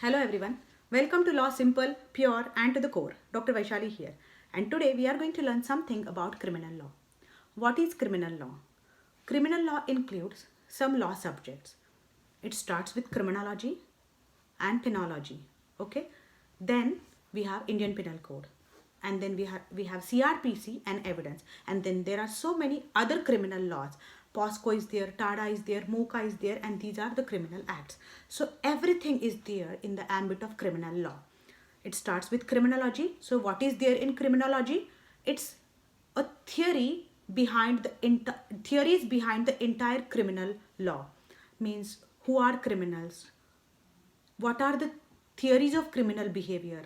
Hello everyone. Welcome to Law Simple, Pure and to the Core. Dr. Vaishali here. And today we are going to learn something about criminal law. What is criminal law? Criminal law includes some law subjects. It starts with criminology and penology. Okay? Then we have Indian Penal Code. And then we have CRPC and evidence. And then there are so many other criminal laws. POSCO is there, TADA is there, MOCA is there, and these are the criminal acts. So everything is there in the ambit of criminal law. It starts with criminology. So what is there in criminology? It's a theory behind the theories behind the entire criminal law. Means who are criminals? What are the theories of criminal behavior?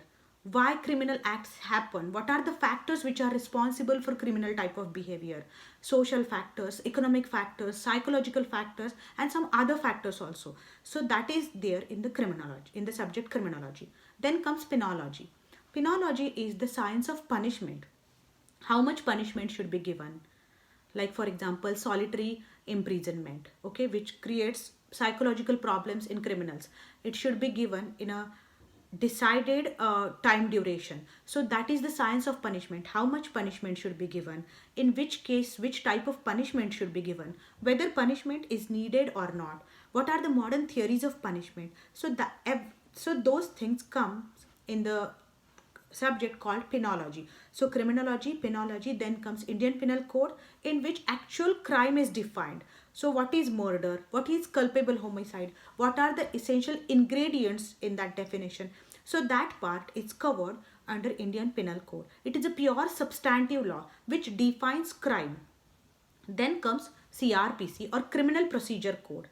Why criminal acts happen? What are the factors which are responsible for criminal type of behavior? Social factors, economic factors, psychological factors, and some other factors also. So that is there in the criminology, in the subject criminology. Then comes penology. Penology is the science of punishment. How much punishment should be given? Like for example, solitary imprisonment, okay, which creates psychological problems in criminals. It should be given in a decided time duration. So that is the science of punishment. How much punishment should be given, in which case which type of punishment should be given, whether punishment is needed or not, what are the modern theories of punishment. So those things come in the subject called penology. So criminology, penology, then comes Indian Penal Code, in which actual crime is defined. So what is murder? What is culpable homicide? What are the essential ingredients in that definition? So that part is covered under Indian Penal Code. It is a pure substantive law which defines crime. Then comes CRPC or Criminal Procedure Code.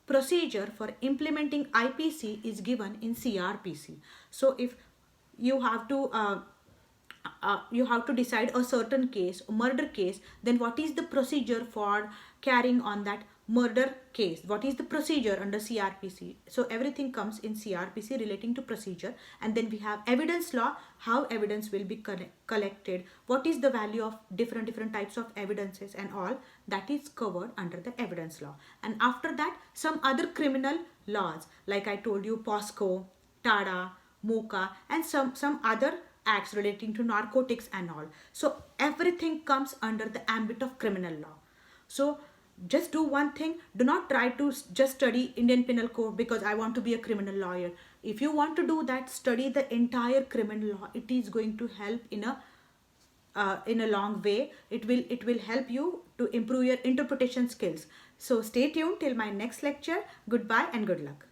Procedure for implementing IPC is given in CRPC. So if you have to decide a certain case, a murder case, then what is the procedure for carrying on that murder case? What is the procedure under CRPC? So everything comes in CRPC relating to procedure. And then we have evidence law, how evidence will be collected, what is the value of different types of evidences, and all that is covered under the evidence law. And after that, some other criminal laws, like I told you, POSCO, TADA, MOCA, and some other acts relating to narcotics and all. So everything comes under the ambit of criminal law. So just do one thing. Do not try to just study Indian Penal Code because I want to be a criminal lawyer. If you want to do that, study the entire criminal law. It is going to help in a long way. It will help you to improve your interpretation skills. So stay tuned till my next lecture. Goodbye and good luck.